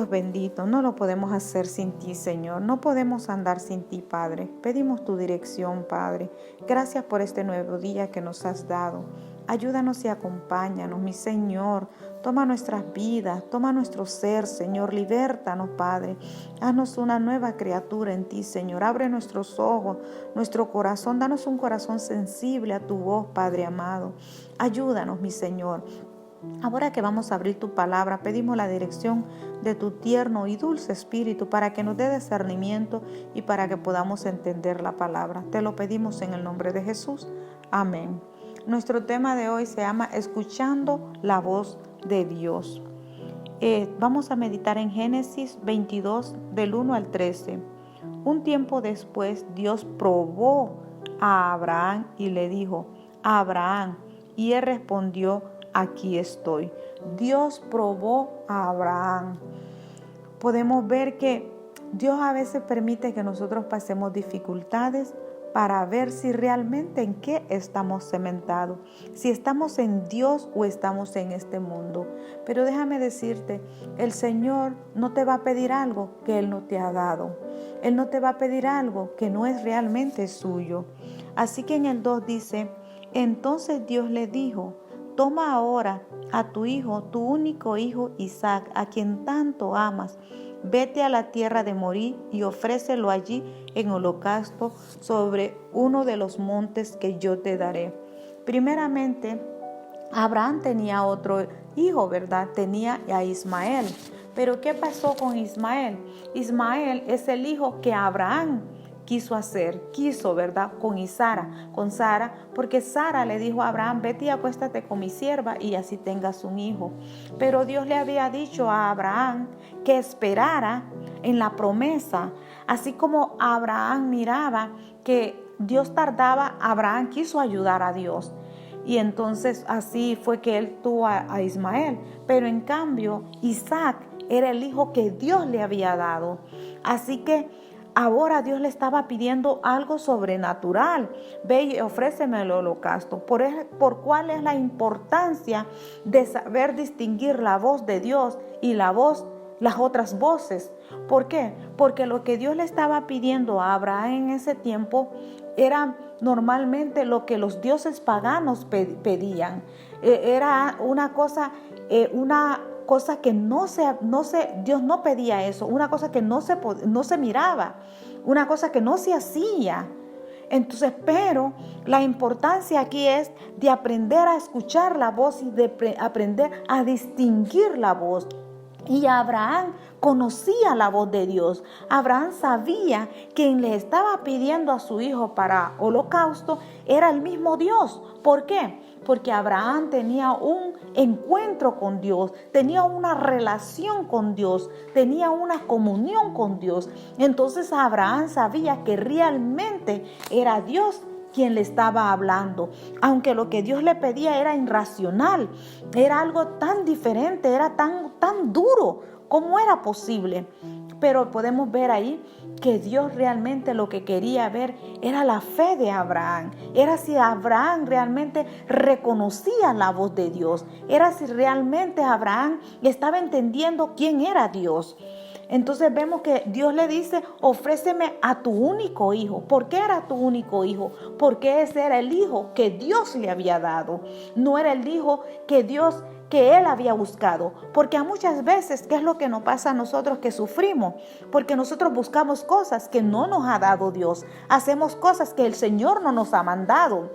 Dios bendito, no lo podemos hacer sin ti, Señor. No podemos andar sin ti, Padre. Pedimos tu dirección, Padre. Gracias por este nuevo día que nos has dado. Ayúdanos y acompáñanos, mi Señor. Toma nuestras vidas, toma nuestro ser, Señor. Libértanos, Padre. Haznos una nueva criatura en ti, Señor. Abre nuestros ojos, nuestro corazón. Danos un corazón sensible a tu voz, Padre amado. Ayúdanos, mi Señor. Ahora que vamos a abrir tu palabra, pedimos la dirección de tu tierno y dulce Espíritu para que nos dé discernimiento y para que podamos entender la palabra. Te lo pedimos en el nombre de Jesús. Amén. Nuestro tema de hoy se llama Escuchando la voz de Dios. Vamos a meditar en Génesis 22, del 1 al 13. Un tiempo después, Dios probó a Abraham y le dijo: Abraham, y él respondió: aquí estoy. Dios probó a Abraham. Podemos ver que Dios a veces permite que nosotros pasemos dificultades para ver si realmente en qué estamos cementados, si estamos en Dios o estamos en este mundo. Pero déjame decirte, el Señor no te va a pedir algo que Él no te ha dado. Él no te va a pedir algo que no es realmente suyo. Así que en el 2 dice: entonces Dios le dijo: toma ahora a tu hijo, tu único hijo Isaac, a quien tanto amas. Vete a la tierra de Morí y ofrécelo allí en holocausto sobre uno de los montes que yo te daré. Primeramente, Abraham tenía otro hijo, ¿verdad? Tenía a Ismael. Pero ¿qué pasó con Ismael? Ismael es el hijo que Abraham quiso, ¿verdad? Con Sara, porque Sara le dijo a Abraham: vete y acuéstate con mi sierva y así tengas un hijo. Pero Dios le había dicho a Abraham que esperara en la promesa. Así como Abraham miraba que Dios tardaba, Abraham quiso ayudar a Dios. Y entonces así fue que él tuvo a Ismael. Pero en cambio, Isaac era el hijo que Dios le había dado. Así que ahora Dios le estaba pidiendo algo sobrenatural. Ve y ofréceme el holocausto. Por cuál es la importancia de saber distinguir la voz de Dios y las otras voces. ¿Por qué? Porque lo que Dios le estaba pidiendo a Abraham en ese tiempo era normalmente lo que los dioses paganos pedían. Era una cosa que Dios no pedía eso, una cosa que no se miraba, una cosa que no se hacía. Entonces, pero la importancia aquí es de aprender a escuchar la voz y de aprender a distinguir la voz. Y Abraham conocía la voz de Dios. Abraham sabía que quien le estaba pidiendo a su hijo para holocausto era el mismo Dios. ¿Por qué? Porque Abraham tenía un encuentro con Dios, tenía una relación con Dios, tenía una comunión con Dios. Entonces Abraham sabía que realmente era Dios quien le estaba hablando, aunque lo que Dios le pedía era irracional, era algo tan diferente, era tan duro. ¿Cómo era posible? Pero podemos ver ahí que Dios realmente lo que quería ver era la fe de Abraham. Era si Abraham realmente reconocía la voz de Dios. Era si realmente Abraham estaba entendiendo quién era Dios. Entonces vemos que Dios le dice: ofréceme a tu único hijo. ¿Por qué era tu único hijo? Porque ese era el hijo que Dios le había dado. No era el hijo que él había buscado. Porque a muchas veces, ¿qué es lo que nos pasa a nosotros que sufrimos? Porque nosotros buscamos cosas que no nos ha dado Dios. Hacemos cosas que el Señor no nos ha mandado.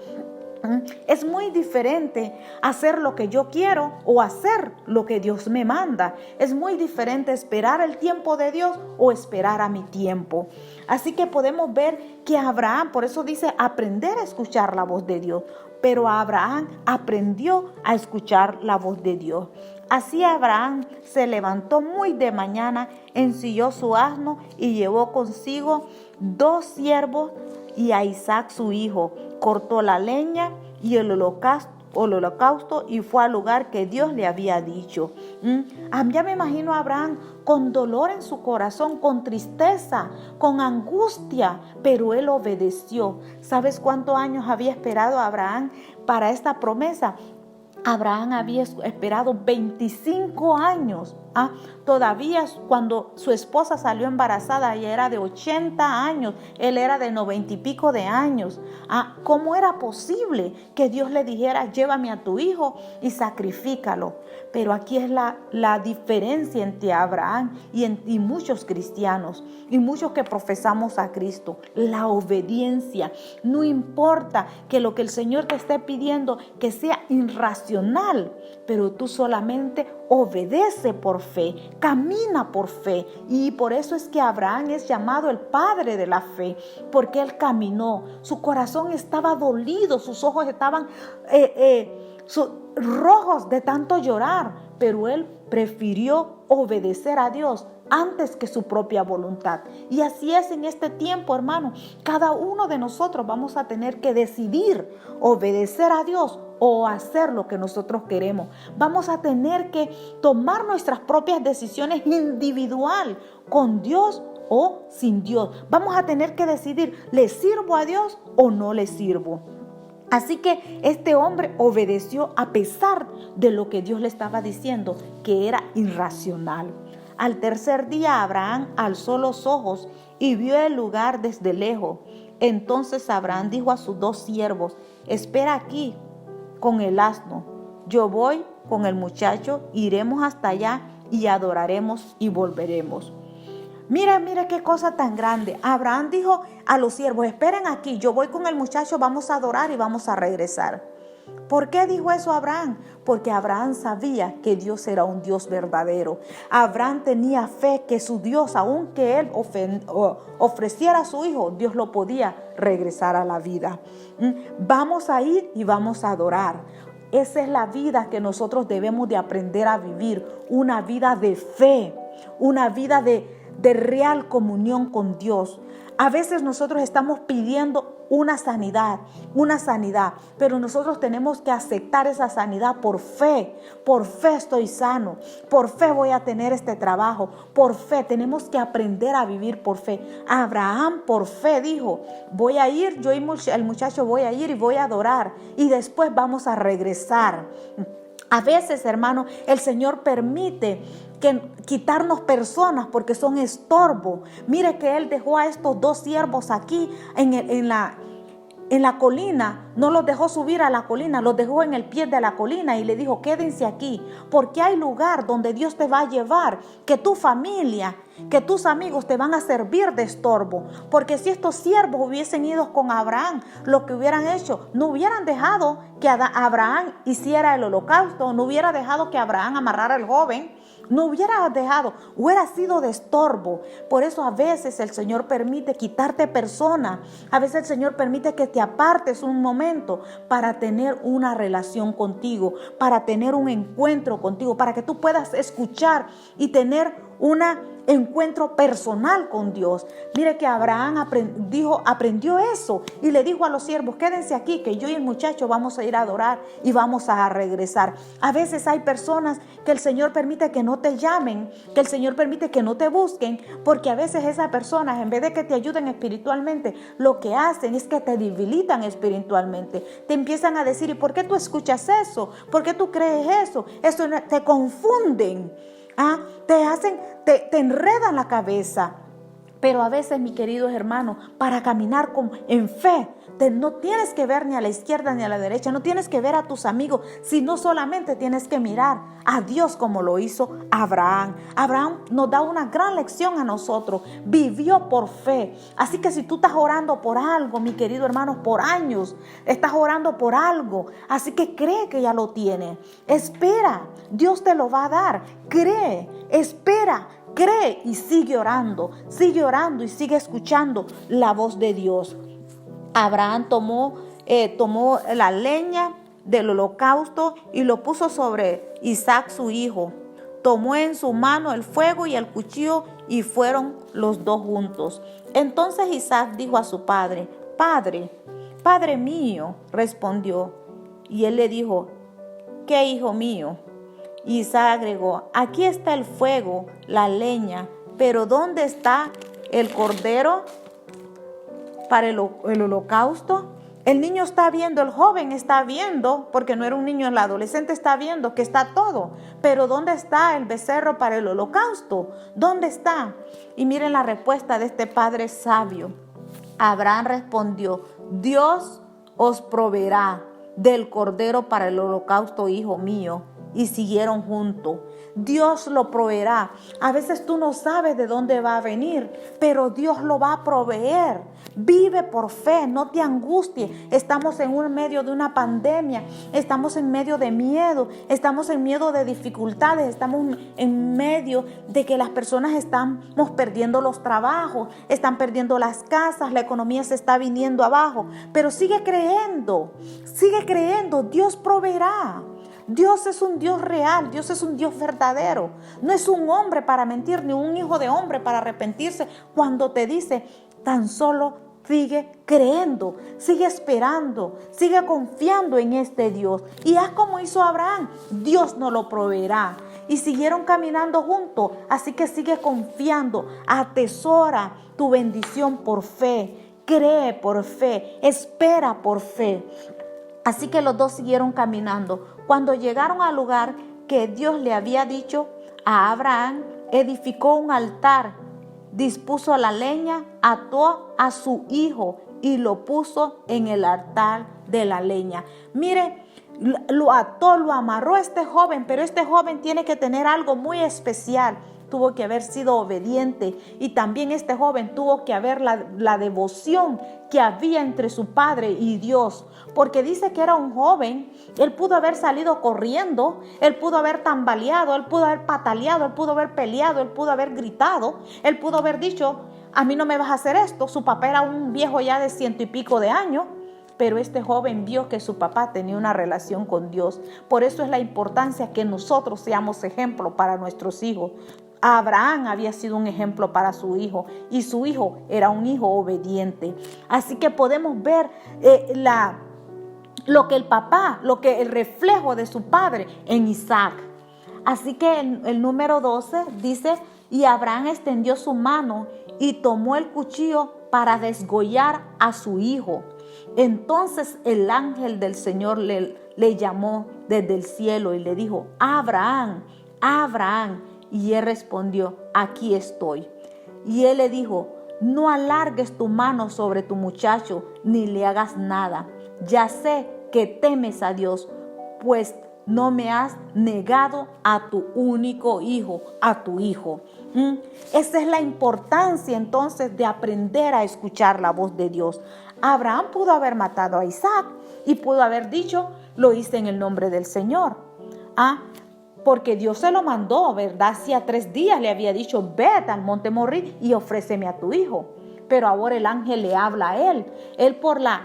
Es muy diferente hacer lo que yo quiero o hacer lo que Dios me manda. Es muy diferente esperar el tiempo de Dios o esperar a mi tiempo. Así que podemos ver que Abraham, por eso dice aprender a escuchar la voz de Dios. Pero Abraham aprendió a escuchar la voz de Dios. Así Abraham se levantó muy de mañana, ensilló su asno y llevó consigo 2 siervos y a Isaac su hijo. Cortó la leña y el holocausto y fue al lugar que Dios le había dicho. Ya me imagino a Abraham con dolor en su corazón, con tristeza, con angustia, pero él obedeció. ¿Sabes cuántos años había esperado Abraham para esta promesa? Abraham había esperado 25 años. Todavía cuando su esposa salió embarazada, ella era de 80 años, él era de 90 y pico de años. ¿Cómo era posible que Dios le dijera, llévame a tu hijo y sacrifícalo? Pero aquí es la diferencia entre Abraham y muchos cristianos y muchos que profesamos a Cristo. La obediencia. No importa que lo que el Señor te esté pidiendo que sea irracional, pero tú solamente obedece por fe, camina por fe. Y por eso es que Abraham es llamado el padre de la fe, porque él caminó, su corazón estaba dolido, sus ojos estaban rojos de tanto llorar, pero él prefirió obedecer a Dios antes que su propia voluntad. Y así es en este tiempo, hermano. Cada uno de nosotros vamos a tener que decidir obedecer a Dios o hacer lo que nosotros queremos. Vamos a tener que tomar nuestras propias decisiones individual, con Dios o sin Dios. Vamos a tener que decidir, ¿le sirvo a Dios o no le sirvo? Así que este hombre obedeció a pesar de lo que Dios le estaba diciendo, que era irracional. Al tercer día Abraham alzó los ojos y vio el lugar desde lejos. Entonces Abraham dijo a sus 2 siervos, espera aquí con el asno, yo voy con el muchacho, iremos hasta allá y adoraremos y volveremos. Mira qué cosa tan grande. Abraham dijo a los siervos, esperen aquí, yo voy con el muchacho, vamos a adorar y vamos a regresar. ¿Por qué dijo eso Abraham? Porque Abraham sabía que Dios era un Dios verdadero. Abraham tenía fe que su Dios, aunque él ofreciera a su hijo, Dios lo podía regresar a la vida. Vamos a ir y vamos a adorar. Esa es la vida que nosotros debemos de aprender a vivir. Una vida de fe, una vida de real comunión con Dios. A veces nosotros estamos pidiendo una sanidad, pero nosotros tenemos que aceptar esa sanidad por fe. Por fe estoy sano, por fe voy a tener este trabajo, por fe tenemos que aprender a vivir por fe. Abraham por fe dijo, voy a ir, yo y el muchacho voy a ir y voy a adorar y después vamos a regresar. A veces, hermano, el Señor permite quitarnos personas porque son estorbo. Mire que Él dejó a estos 2 siervos aquí en la colina. No los dejó subir a la colina, los dejó en el pie de la colina y le dijo, quédense aquí, porque hay lugar donde Dios te va a llevar, que tu familia, que tus amigos te van a servir de estorbo. Porque si estos siervos hubiesen ido con Abraham, lo que hubieran hecho, no hubieran dejado que Abraham hiciera el holocausto, no hubiera dejado que Abraham amarrara al joven, no hubiera dejado, hubiera sido de estorbo. Por eso a veces el Señor permite quitarte personas, a veces el Señor permite que te apartes un momento para tener una relación contigo, para tener un encuentro contigo, para que tú puedas escuchar y tener un encuentro personal con Dios. Mire que Abraham aprendió eso y le dijo a los siervos, quédense aquí que yo y el muchacho vamos a ir a adorar y vamos a regresar. A veces hay personas que el Señor permite que no te llamen, que el Señor permite que no te busquen, porque a veces esas personas, en vez de que te ayuden espiritualmente, lo que hacen es que te debilitan espiritualmente. Te empiezan a decir, ¿y por qué tú escuchas eso? ¿Por qué tú crees eso? Eso te confunden. Te enredan la cabeza. Pero a veces, mi queridos hermanos, para caminar en fe, no tienes que ver ni a la izquierda ni a la derecha, no tienes que ver a tus amigos, sino solamente tienes que mirar a Dios como lo hizo Abraham. Abraham nos da una gran lección a nosotros, vivió por fe. Así que si tú estás orando por algo, mi querido hermano, por años, estás orando por algo, así que cree que ya lo tienes. Espera, Dios te lo va a dar. Cree, espera, cree y sigue orando y sigue escuchando la voz de Dios. Abraham tomó la leña del holocausto y lo puso sobre Isaac su hijo. Tomó en su mano el fuego y el cuchillo y fueron los 2 juntos. Entonces Isaac dijo a su padre, Padre mío, respondió. Y él le dijo, ¿qué, hijo mío? Y Isaac agregó, aquí está el fuego, la leña, pero ¿dónde está el cordero para el holocausto? El niño está viendo, el joven está viendo, porque no era un niño, el adolescente está viendo que está todo. Pero ¿dónde está el becerro para el holocausto? ¿Dónde está? Y miren la respuesta de este padre sabio. Abraham respondió: Dios os proveerá del cordero para el holocausto, hijo mío. Y siguieron juntos. Dios lo proveerá. A veces tú no sabes de dónde va a venir, pero Dios lo va a proveer. Vive por fe, no te angusties. Estamos en medio de una pandemia, estamos en medio de miedo, estamos en medio de dificultades, estamos en medio de que las personas estamos perdiendo los trabajos, están perdiendo las casas, la economía se está viniendo abajo. Pero sigue creyendo, Dios proveerá. Dios es un Dios real, Dios es un Dios verdadero. No es un hombre para mentir, ni un hijo de hombre para arrepentirse. Cuando te dice, tan solo sigue creyendo, sigue esperando, sigue confiando en este Dios. Y haz como hizo Abraham, Dios nos lo proveerá. Y siguieron caminando juntos, así que sigue confiando, atesora tu bendición por fe, cree por fe, espera por fe. Así que los dos siguieron caminando. Cuando llegaron al lugar que Dios le había dicho a Abraham, edificó un altar, dispuso la leña, ató a su hijo y lo puso en el altar de la leña. Mire, lo ató, lo amarró este joven, pero este joven tiene que tener algo muy especial. Tuvo que haber sido obediente, y también este joven tuvo que haber la devoción que había entre su padre y Dios, porque dice que era un joven. Él pudo haber salido corriendo, él pudo haber tambaleado, él pudo haber pataleado, él pudo haber peleado, él pudo haber gritado, él pudo haber dicho: a mí no me vas a hacer esto. Su papá era un viejo ya de 100 y pico de años. Pero este joven vio que su papá tenía una relación con Dios. Por eso es la importancia que nosotros seamos ejemplo para nuestros hijos. Abraham había sido un ejemplo para su hijo, y su hijo era un hijo obediente. Así que podemos ver lo que el reflejo de su padre en Isaac. Así que el número 12 dice: y Abraham extendió su mano y tomó el cuchillo para desgollar a su hijo. Entonces el ángel del Señor le llamó desde el cielo y le dijo: Abraham, Abraham. Y él respondió: aquí estoy. Y él le dijo: no alargues tu mano sobre tu muchacho, ni le hagas nada. Ya sé que temes a Dios, pues no me has negado a tu único hijo, a tu hijo. Esa es la importancia entonces de aprender a escuchar la voz de Dios. Abraham pudo haber matado a Isaac y pudo haber dicho: lo hice en el nombre del Señor. Porque Dios se lo mandó, ¿verdad? Hacía 3 días le había dicho: vete al monte Morí y ofréceme a tu hijo. Pero ahora el ángel le habla a él. Él por la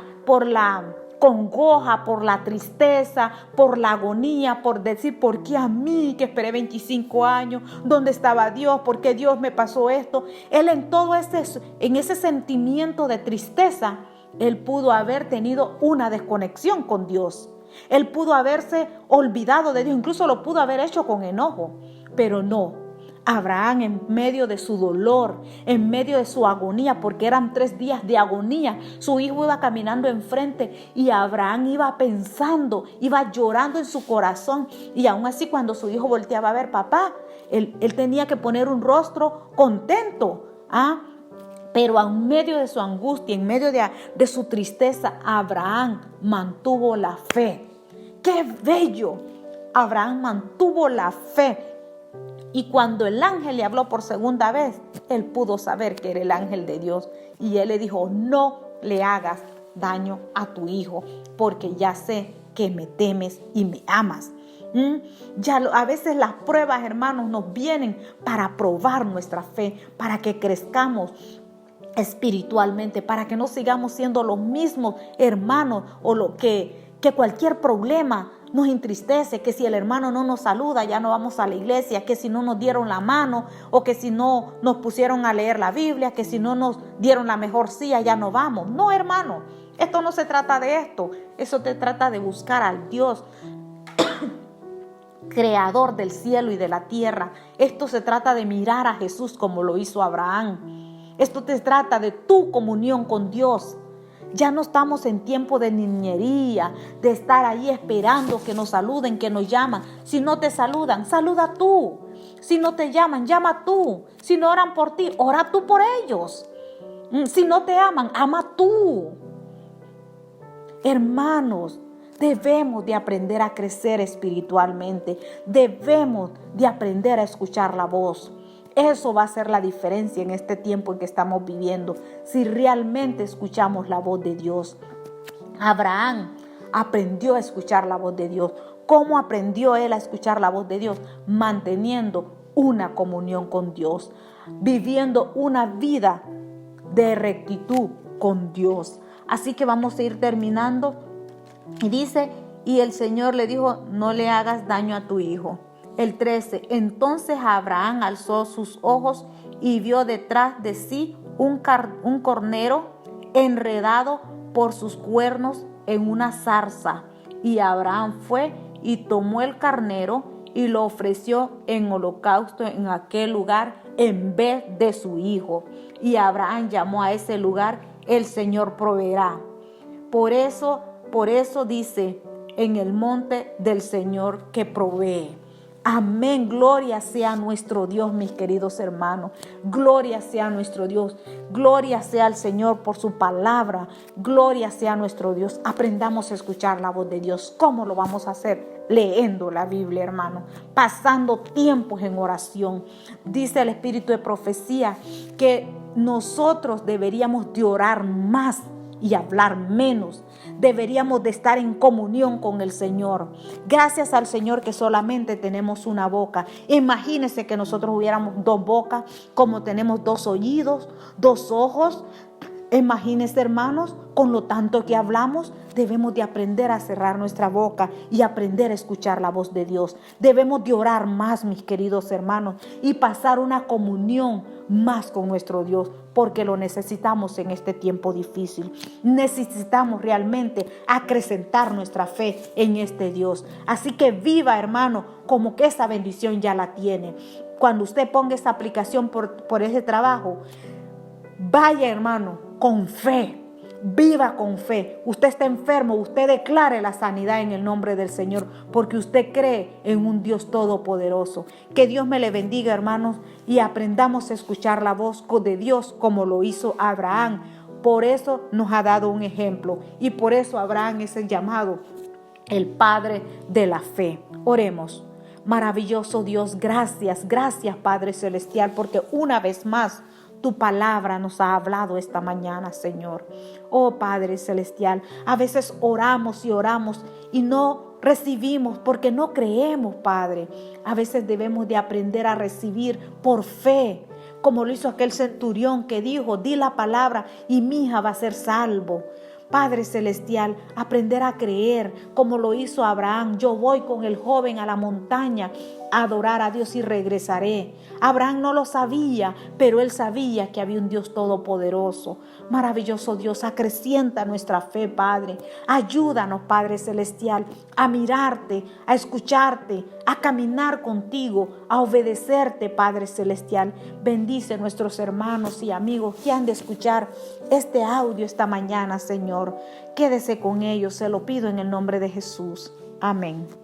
congoja, por la tristeza, por la agonía, por decir: ¿por qué a mí que esperé 25 años? ¿Dónde estaba Dios? ¿Por qué Dios me pasó esto? Él en ese sentimiento de tristeza, él pudo haber tenido una desconexión con Dios. Él pudo haberse olvidado de Dios, incluso lo pudo haber hecho con enojo, pero no. Abraham, en medio de su dolor, en medio de su agonía, porque eran 3 días de agonía, su hijo iba caminando enfrente y Abraham iba pensando, iba llorando en su corazón, y aún así cuando su hijo volteaba a ver papá, él tenía que poner un rostro contento, pero en medio de su angustia, en medio de su tristeza, Abraham mantuvo la fe. ¡Qué bello! Abraham mantuvo la fe. Y cuando el ángel le habló por segunda vez, él pudo saber que era el ángel de Dios. Y él le dijo: no le hagas daño a tu hijo, porque ya sé que me temes y me amas. A veces las pruebas, hermanos, nos vienen para probar nuestra fe, para que crezcamos espiritualmente, para que no sigamos siendo los mismos hermanos, o lo que cualquier problema nos entristece, que si el hermano no nos saluda ya no vamos a la iglesia, que si no nos dieron la mano, o que si no nos pusieron a leer la Biblia, que si no nos dieron la mejor silla ya no vamos. No, hermano, esto no se trata de esto. Eso te trata de buscar al Dios creador del cielo y de la tierra. Esto se trata de mirar a Jesús como lo hizo Abraham. Esto te trata de tu comunión con Dios. Ya no estamos en tiempo de niñería, de estar ahí esperando que nos saluden, que nos llaman. Si no te saludan, saluda tú. Si no te llaman, llama tú. Si no oran por ti, ora tú por ellos. Si no te aman, ama tú. Hermanos, debemos de aprender a crecer espiritualmente. Debemos de aprender a escuchar la voz. Eso va a ser la diferencia en este tiempo en que estamos viviendo, si realmente escuchamos la voz de Dios. Abraham aprendió a escuchar la voz de Dios. ¿Cómo aprendió él a escuchar la voz de Dios? Manteniendo una comunión con Dios, viviendo una vida de rectitud con Dios. Así que vamos a ir terminando. Y dice, y el Señor le dijo, no le hagas daño a tu hijo. El 13, entonces Abraham alzó sus ojos y vio detrás de sí un cornero enredado por sus cuernos en una zarza. Y Abraham fue y tomó el carnero y lo ofreció en holocausto en aquel lugar en vez de su hijo. Y Abraham llamó a ese lugar, el Señor proveerá. Por eso dice, en el monte del Señor que provee. Amén, gloria sea nuestro Dios, mis queridos hermanos. Gloria sea nuestro Dios. Gloria sea al Señor por su palabra. Gloria sea nuestro Dios. Aprendamos a escuchar la voz de Dios. ¿Cómo lo vamos a hacer? Leyendo la Biblia, hermano. Pasando tiempos en oración. Dice el Espíritu de Profecía que nosotros deberíamos de orar más y hablar menos. Deberíamos de estar en comunión con el Señor. Gracias al Señor que solamente tenemos una boca. Imagínense que nosotros hubiéramos dos bocas, como tenemos dos oídos, dos ojos. Imagínense, hermanos, con lo tanto que hablamos, debemos de aprender a cerrar nuestra boca y aprender a escuchar la voz de Dios. Debemos de orar más, mis queridos hermanos, y pasar una comunión más con nuestro Dios, porque lo necesitamos en este tiempo difícil. Necesitamos realmente acrecentar nuestra fe en este Dios. Así que viva, hermano, como que esa bendición ya la tiene. Cuando usted ponga esa aplicación por ese trabajo, vaya, hermano, con fe. Viva con fe. Usted está enfermo, usted declare la sanidad en el nombre del Señor, porque usted cree en un Dios todopoderoso. Que Dios me le bendiga, hermanos, y aprendamos a escuchar la voz de Dios como lo hizo Abraham. Por eso nos ha dado un ejemplo, y por eso Abraham es el llamado el Padre de la fe. Oremos. Maravilloso Dios, gracias, gracias Padre Celestial, porque una vez más tu palabra nos ha hablado esta mañana, Señor. Oh Padre Celestial, a veces oramos y no recibimos porque no creemos, Padre. A veces debemos de aprender a recibir por fe, como lo hizo aquel centurión que dijo, di la palabra y mi hija va a ser salvo. Padre Celestial, aprender a creer como lo hizo Abraham. Yo voy con el joven a la montaña a adorar a Dios y regresaré. Abraham no lo sabía, pero él sabía que había un Dios todopoderoso. Maravilloso Dios, acrecienta nuestra fe, Padre. Ayúdanos, Padre Celestial, a mirarte, a escucharte, a caminar contigo, a obedecerte, Padre Celestial. Bendice a nuestros hermanos y amigos que han de escuchar este audio esta mañana, Señor. Quédese con ellos, se lo pido en el nombre de Jesús. Amén.